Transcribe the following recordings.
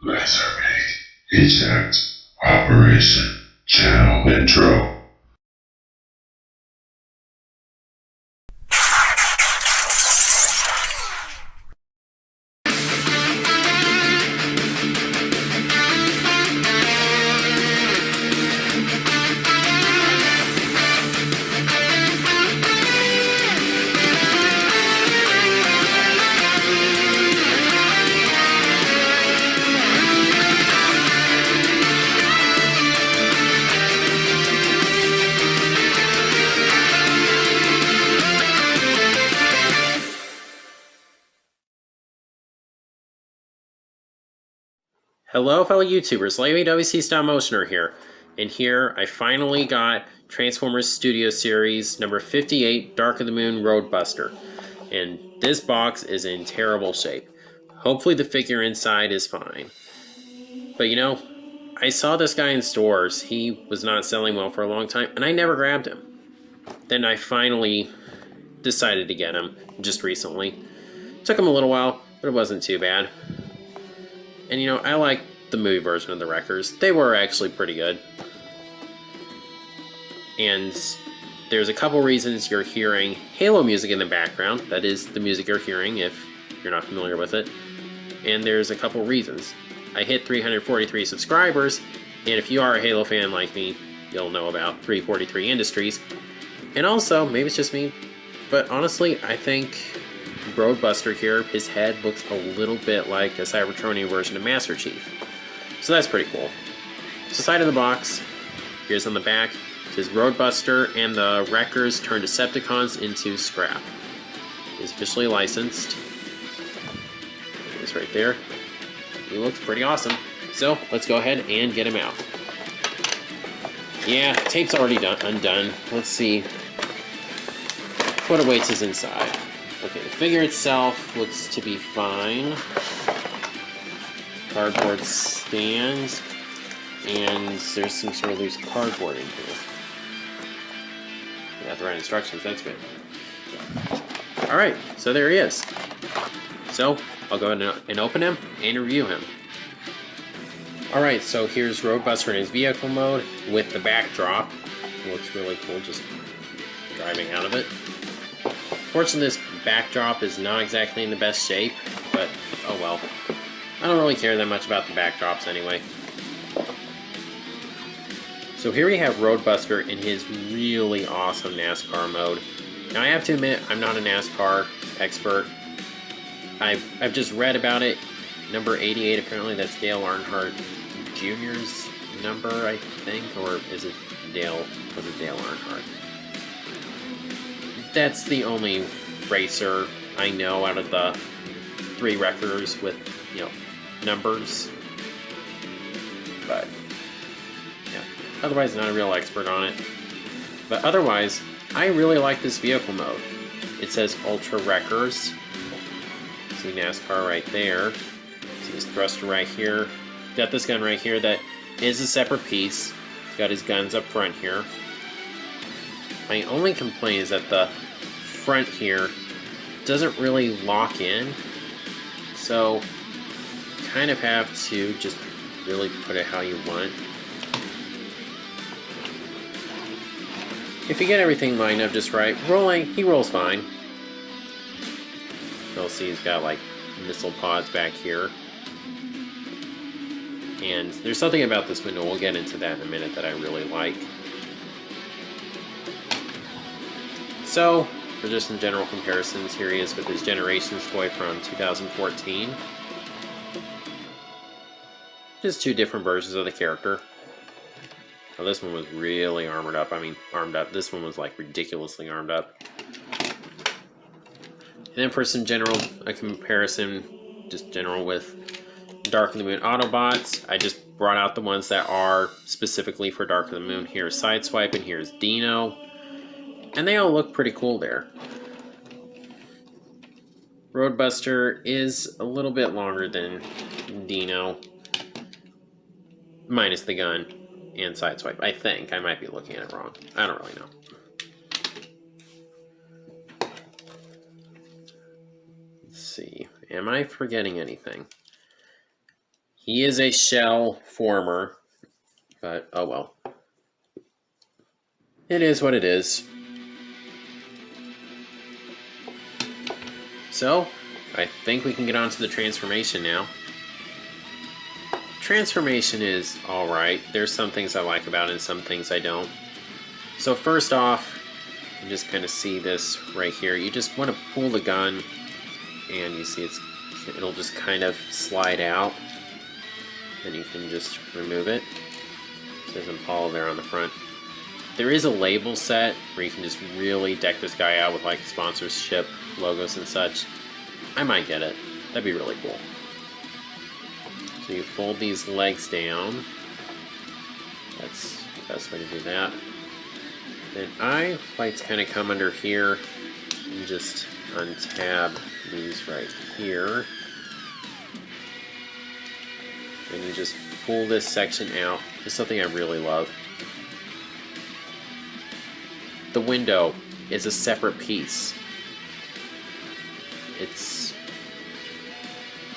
Lasermate. Eject. Operation. Channel intro. Hello fellow YouTubers, LavyWC Stop Motioner here, and here I finally got Transformers Studio Series number 58, Dark of the Moon Roadbuster, and this box is in terrible shape. Hopefully the figure inside is fine. But you know, I saw this guy in stores, he was not selling well for a long time, and I never grabbed him. Then I finally decided to get him, just recently. Took him a little while, but it wasn't too bad. And you know, I like the movie version of the Wreckers. They were actually pretty good. And there's a couple reasons you're hearing Halo music in the background. That is the music you're hearing if you're not familiar with it. And there's a couple reasons. I hit 343 subscribers, and if you are a Halo fan like me, you'll know about 343 Industries. And also, maybe it's just me, but honestly, I think Roadbuster here, his head looks a little bit like a Cybertronian version of Master Chief. So that's pretty cool. So side of the box, here's on the back, it says Roadbuster and the Wreckers turn Decepticons into scrap. He's officially licensed. He's right there. He looks pretty awesome. So let's go ahead and get him out. Yeah, tape's already undone. Let's see what awaits us inside. Okay, the figure itself looks to be fine. Cardboard stands, and there's some sort of loose cardboard in here. We got the right instructions, that's good. Alright, so there he is. So, I'll go ahead and open him and review him. Alright, so here's Roadbuster in his vehicle mode with the backdrop. It looks really cool just driving out of it. Fortunately, this backdrop is not exactly in the best shape, but oh well. I don't really care that much about the backdrops anyway. So here we have Roadbuster in his really awesome NASCAR mode. Now I have to admit, I'm not a NASCAR expert. I've just read about it. Number 88, apparently that's Dale Earnhardt Jr.'s number, I think, or is it Dale? Was it Dale Earnhardt? That's the only racer I know out of the three Wreckers with, you know, numbers. But, yeah. Otherwise, not a real expert on it. But otherwise, I really like this vehicle mode. It says Ultra Wreckers. See NASCAR right there. See his thruster right here. Got this gun right here that is a separate piece. Got his guns up front here. My only complaint is that the front here doesn't really lock in, so kind of have to just really put it how you want. If you get everything lined up just right, he rolls fine. You'll see he's got like missile pods back here. And there's something about this window, we'll get into that in a minute, that I really like. So, for just some general comparisons, here he is with his Generations toy from 2014. Just two different versions of the character. Now this one was really armored up. I mean, armed up. This one was like ridiculously armed up. And then for some a comparison, just general with Dark of the Moon Autobots, I just brought out the ones that are specifically for Dark of the Moon. Here's Sideswipe and here's Dino. And they all look pretty cool there. Roadbuster is a little bit longer than Dino, minus the gun and Sideswipe. I think. I might be looking at it wrong. I don't really know. Let's see. Am I forgetting anything? He is a shell former, but oh well. It is what it is. So, I think we can get on to the transformation now. Transformation is alright. There's some things I like about it and some things I don't. So first off, you just kind of see this right here. You just want to pull the gun and you see it'll just kind of slide out. And you can just remove it. It says Impala there on the front. There is a label set where you can just really deck this guy out with like sponsorship logos and such. I might get it. That'd be really cool. So you fold these legs down. That's the best way to do that. Then I like to kind of come under here and just untab these right here. And you just pull this section out. It's something I really love. The window is a separate piece. It's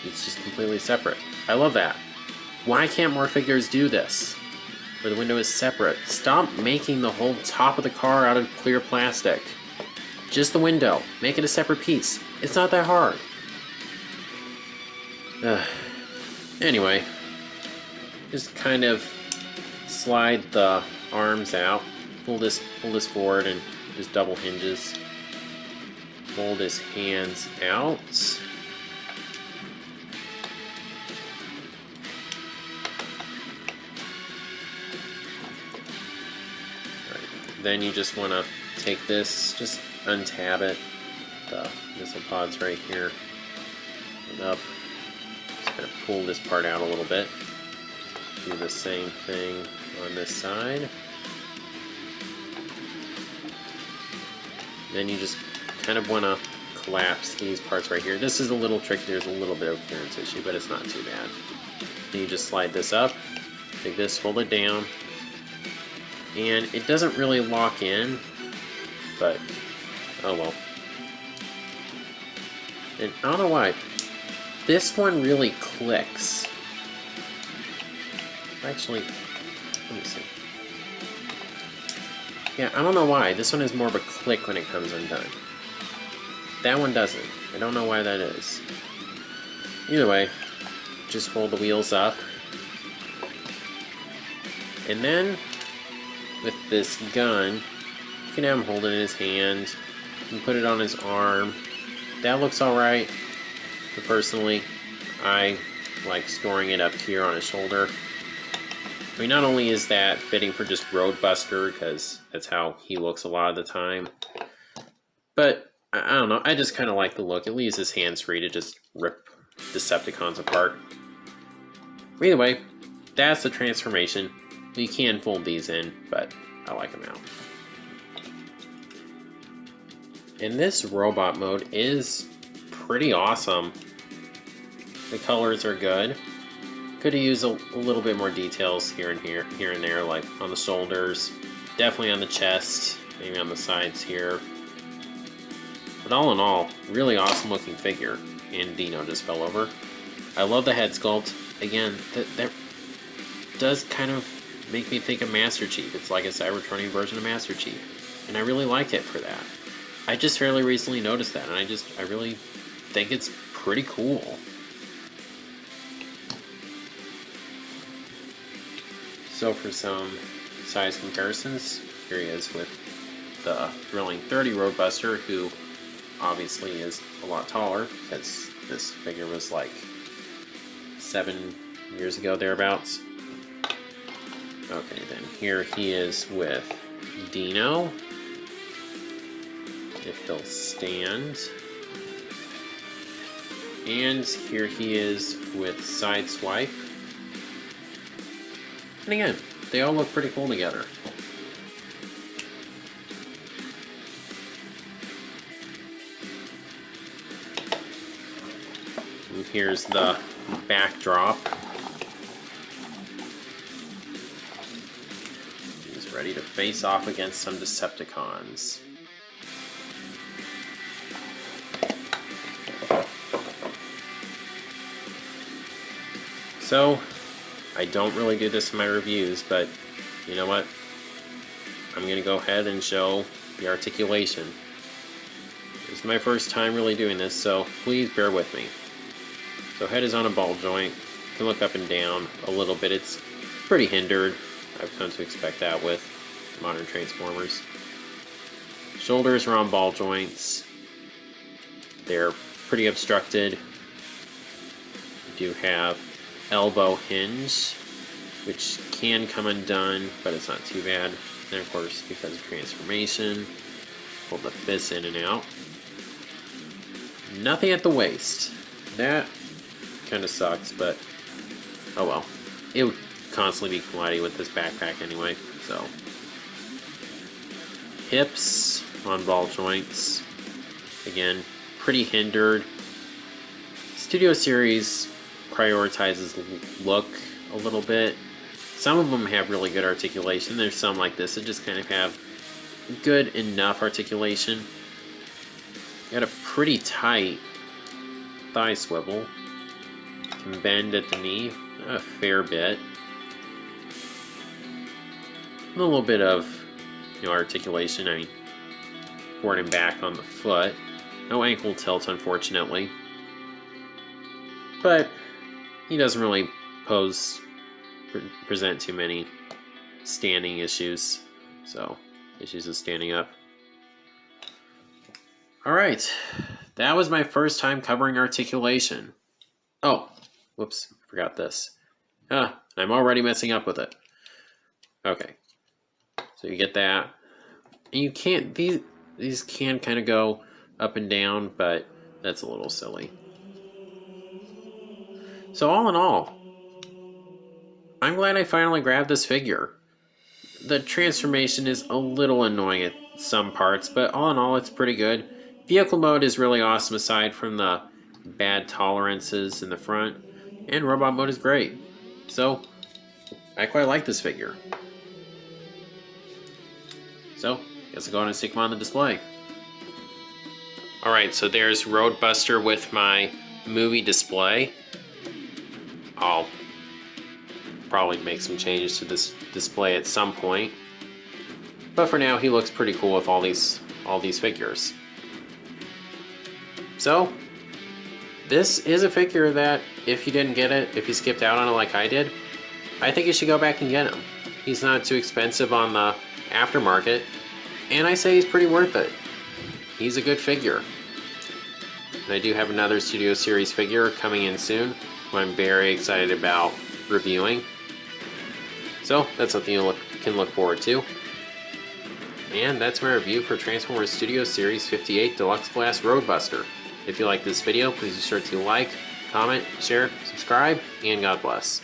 just completely separate. I love that. Why can't more figures do this? Where the window is separate. Stop making the whole top of the car out of clear plastic. Just the window. Make it a separate piece. It's not that hard. Anyway, just kind of slide the arms out. Pull this forward and just double hinges. Fold his hands out. Then you just want to take this, just untab it, the missile pods right here, and up. Just kind of pull this part out a little bit. Do the same thing on this side. Then you just kind of want to collapse these parts right here. This is a little tricky. There's a little bit of clearance issue, but it's not too bad. Then you just slide this up, take this, fold it down. And it doesn't really lock in, but oh well. And I don't know why. This one really clicks. Actually, let me see. Yeah, I don't know why. This one is more of a click when it comes undone. That one doesn't. I don't know why that is. Either way, just fold the wheels up. And then with this gun, you can have him hold it in his hand. You can put it on his arm. That looks alright. But personally, I like storing it up here on his shoulder. I mean, not only is that fitting for just Roadbuster, because that's how he looks a lot of the time, but I don't know, I just kind of like the look. It leaves his hands free to just rip Decepticons apart. Either way, that's the transformation. You can fold these in, but I like them out. And this robot mode is pretty awesome. The colors are good. Could have used a little bit more details here and there, like on the shoulders, definitely on the chest, maybe on the sides here. But all in all, really awesome looking figure. And Dino just fell over. I love the head sculpt. Again, that does kind of make me think of Master Chief. It's like a Cybertronian version of Master Chief. And I really like it for that. I just fairly recently noticed that, and I really think it's pretty cool. So for some size comparisons, here he is with the Thrilling 30 Roadbuster, who obviously is a lot taller, because this figure was like 7 years ago, thereabouts. Okay, then here he is with Dino, if he'll stand. And here he is with Sideswipe. And again, they all look pretty cool together. And here's the backdrop. He's ready to face off against some Decepticons. So, I don't really do this in my reviews, but you know what? I'm going to go ahead and show the articulation. This is my first time really doing this, so please bear with me. So head is on a ball joint. You can look up and down a little bit. It's pretty hindered. I've come to expect that with modern Transformers. Shoulders are on ball joints. They're pretty obstructed. You do have elbow hinge, which can come undone, but it's not too bad. And of course, because of transformation, pull the fists in and out. Nothing at the waist. That kind of sucks, but oh well. It would constantly be colliding with this backpack anyway, so. Hips on ball joints. Again, pretty hindered. Studio Series prioritizes look a little bit. Some of them have really good articulation. There's some like this that just kind of have good enough articulation. Got a pretty tight thigh swivel. Can bend at the knee a fair bit. A little bit of articulation. I mean, forward and back on the foot. No ankle tilt, unfortunately. But he doesn't really present too many standing issues. So, issues of standing up. Alright, that was my first time covering articulation. Oh, whoops, forgot this. I'm already messing up with it. Okay, so you get that. And you can't, these can kind of go up and down, but that's a little silly. So all in all, I'm glad I finally grabbed this figure. The transformation is a little annoying at some parts, but all in all, it's pretty good. Vehicle mode is really awesome aside from the bad tolerances in the front, and robot mode is great. So, I quite like this figure. So, guess I'll go ahead and stick him on the display. Alright, so there's Roadbuster with my movie display. I'll probably make some changes to this display at some point. But for now, he looks pretty cool with all these figures. So, this is a figure that, if you didn't get it, if you skipped out on it like I did, I think you should go back and get him. He's not too expensive on the aftermarket, and I say he's pretty worth it. He's a good figure. And I do have another Studio Series figure coming in soon, who I'm very excited about reviewing. So, that's something you can look forward to. And that's my review for Transformers Studio Series 58 Deluxe Class Roadbuster. If you like this video, please be sure to like, comment, share, subscribe, and God bless.